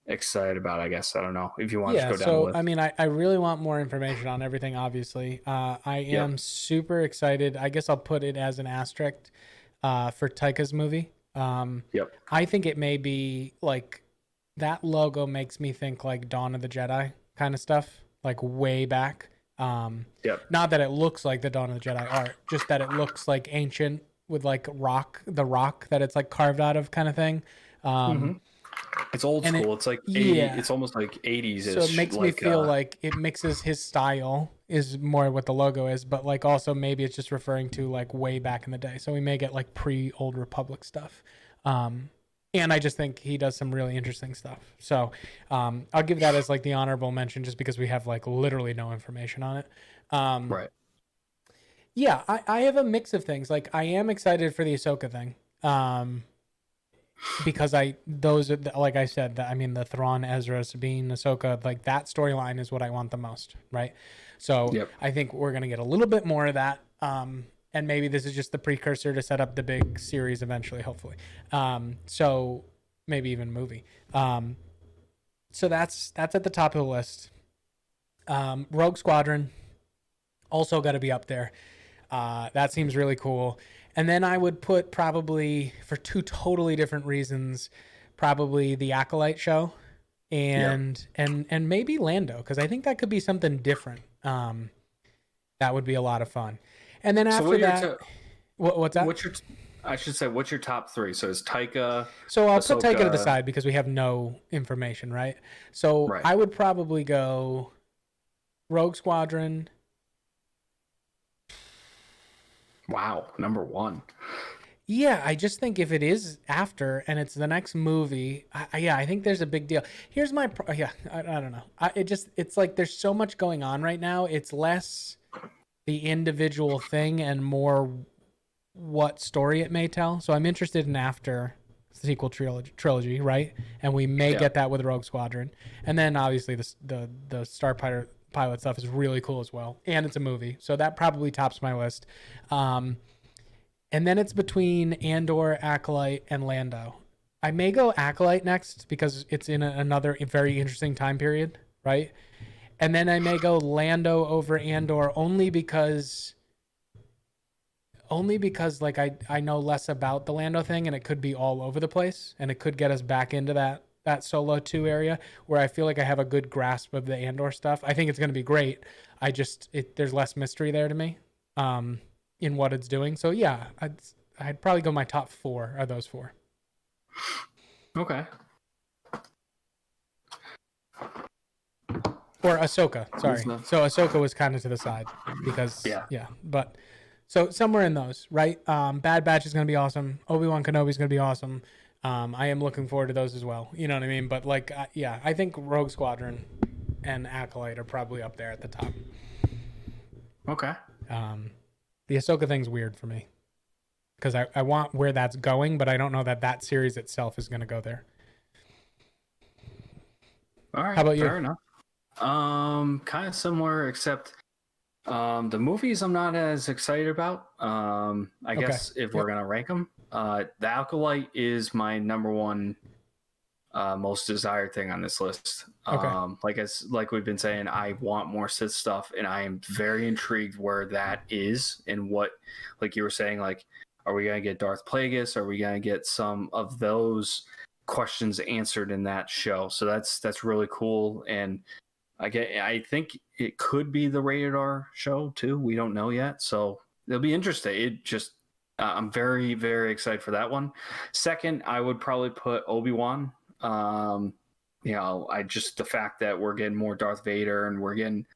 excited about. I guess I don't know if you want to go down the list. I mean, I really want more information on everything. Obviously, I am super excited. I guess I'll put it as an asterisk for Taika's movie. I think it may be like that logo makes me think like Dawn of the Jedi kind of stuff, like way back. Not that it looks like the Dawn of the Jedi art, just that it looks like ancient with like the rock that it's like carved out of kind of thing. It's old school. It's like 80, it's almost like 80s. So it makes me feel like it mixes his style is more what the logo is, but like also maybe it's just referring to like way back in the day. So we may get like pre-Old Republic stuff. And I just think he does some really interesting stuff. So I'll give that as like the honorable mention just because we have like literally no information on it. Right. Yeah, I have a mix of things. Like I am excited for the Ahsoka thing. Because like I said, the Thrawn, Ezra, Sabine, Ahsoka, like that storyline is what I want the most, right? So I think we're going to get a little bit more of that. And maybe this is just the precursor to set up the big series eventually, hopefully. So maybe even movie. So that's at the top of the list. Rogue Squadron also got to be up there. That seems really cool. And then I would put probably, for two totally different reasons, probably the Acolyte show and maybe Lando, because I think that could be something different. That would be a lot of fun. And then after that, what's that? What's your top three? So it's Taika. So I'll put Taika to the side because we have no information, right? So I would probably go Rogue Squadron. Wow, number one. Yeah, I just think if it is after and it's the next movie, I think there's a big deal. Here's my I don't know. It's like there's so much going on right now. It's less the individual thing and more what story it may tell. So I'm interested in after sequel trilogy, right? And we may get that with Rogue Squadron, and then obviously the Star Pilot stuff is really cool as well, and it's a movie, so that probably tops my list. And then it's between Andor, Acolyte, and Lando. I may go Acolyte next because it's in another very interesting time period, right? And then I may go Lando over Andor only because only because like I know less about the Lando thing, and it could be all over the place, and it could get us back into that Solo 2 area where I feel like I have a good grasp of the Andor stuff. I think it's going to be great. There's less mystery there to me in what it's doing. So yeah, I'd probably go my top 4 are those 4. Okay. Or Ahsoka, sorry. So Ahsoka was kind of to the side because yeah. But so somewhere in those, right? Bad Batch is going to be awesome. Obi-Wan Kenobi is going to be awesome. I am looking forward to those as well. You know what I mean? But like, yeah, I think Rogue Squadron and Acolyte are probably up there at the top. Okay. The Ahsoka thing's weird for me because I want where that's going, but I don't know that series itself is going to go there. All right. How about you? Fair enough. Kind of similar, except the movies I'm not as excited about. I guess if we're gonna rank them, the Acolyte is my number one most desired thing on this list. Like we've been saying, I want more Sith stuff, and I am very intrigued where that is and what, like you were saying, like, are we gonna get Darth Plagueis? Are we gonna get some of those questions answered in that show? So that's really cool, and I think it could be the rated R show too. We don't know yet, so it'll be interesting. I'm very, very excited for that one. Second, I would probably put Obi-Wan. The fact that we're getting more Darth Vader and we're getting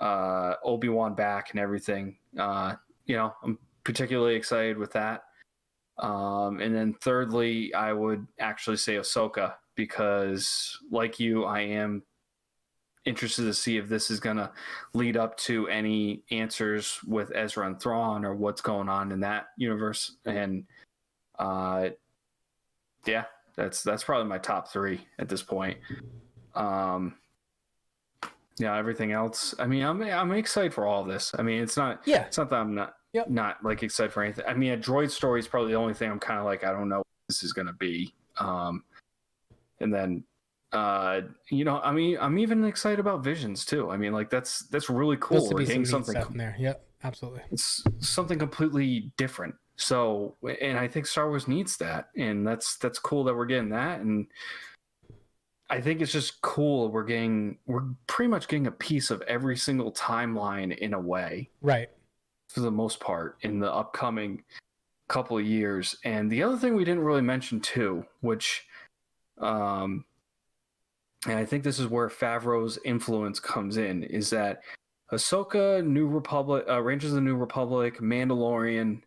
Obi-Wan back and everything. I'm particularly excited with that. And then thirdly, I would actually say Ahsoka because, like you, I am interested to see if this is going to lead up to any answers with Ezra and Thrawn or what's going on in that universe. And that's probably my top 3 at this point. Everything else, I mean, I'm excited for all of this. I mean, it's not that I'm not like excited for anything. I mean, a droid story is probably the only thing I'm kind of like, I don't know what this is going to be. And then I'm even excited about Visions too. I mean, like that's really cool. We're getting something in there. Yep, absolutely. It's something completely different. So, and I think Star Wars needs that, and that's cool that we're getting that. And I think it's just cool. We're pretty much getting a piece of every single timeline in a way, right? For the most part, in the upcoming couple of years. And the other thing we didn't really mention too, which and I think this is where Favreau's influence comes in, is that Ahsoka, New Republic, Rangers of the New Republic, Mandalorian,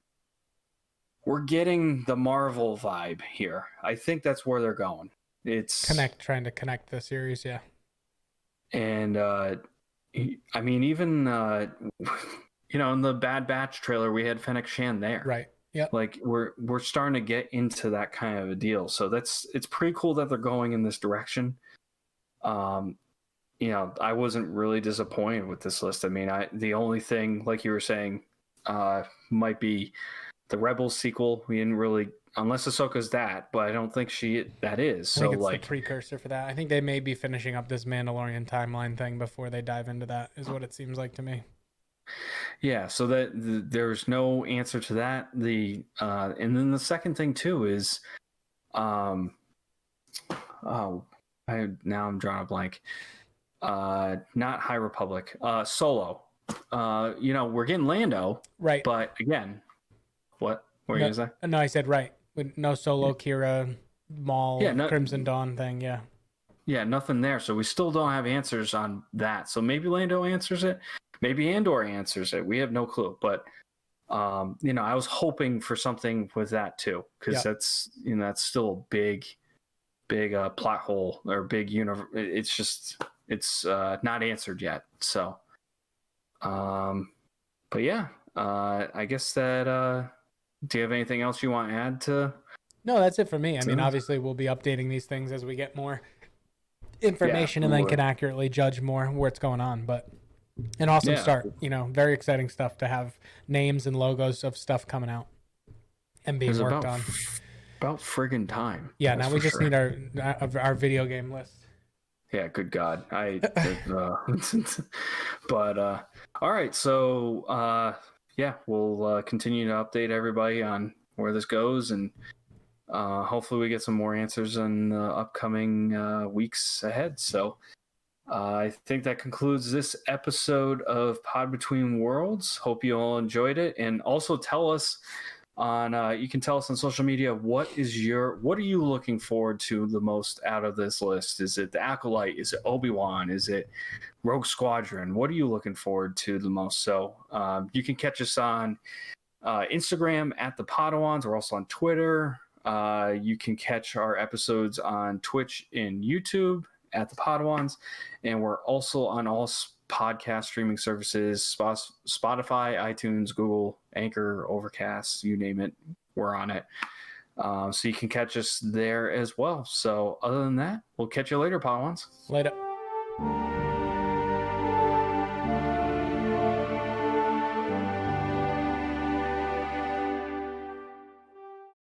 we're getting the Marvel vibe here. I think that's where they're going. It's trying to connect the series, yeah. And I mean, even in the Bad Batch trailer, we had Fennec Shand there, right? Yeah, like we're starting to get into that kind of a deal. So it's pretty cool that they're going in this direction. I wasn't really disappointed with this list. I mean, the only thing, like you were saying, might be the Rebels sequel. We didn't really, unless Ahsoka's that, but I don't think that is. I think it's the precursor for that. I think they may be finishing up this Mandalorian timeline thing before they dive into that, is what it seems like to me. Yeah, so that there's no answer to that. And then the second thing too is, now I'm drawing a blank. Not High Republic. Solo. We're getting Lando, right? But again, what were you gonna say? No, I said right. With no Solo, Kira, Maul, Crimson Dawn thing. Yeah, nothing there. So we still don't have answers on that. So maybe Lando answers it. Maybe Andor answers it. We have no clue. But I was hoping for something with that too, because that's still a big plot hole or big universe. It's not answered yet. So, but yeah, I guess that. Do you have anything else you want to add to? No, that's it for me. I mean, obviously we'll be updating these things as we get more information and then can accurately judge more what's going on. But an awesome start. Very exciting stuff to have names and logos of stuff coming out and being worked on. About friggin' time. Yeah, now we just need our video game list. Yeah, good God. But all right, so yeah, we'll continue to update everybody on where this goes, and hopefully we get some more answers in the upcoming weeks ahead. So I think that concludes this episode of Pod Between Worlds. Hope you all enjoyed it, and also tell us on you can tell us on social media what are you looking forward to the most out of this list? Is it the Acolyte? Is it Obi-Wan? Is it Rogue Squadron? What are you looking forward to the most? So you can catch us on Instagram at the Padawans. We're also on Twitter. You can catch our episodes on Twitch and YouTube at the Padawans, and we're also on all podcast streaming services: Spotify, iTunes, Google, Anchor, Overcast, you name it, we're on it. So you can catch us there as well. So other than that, we'll catch you later, Padawans. Later.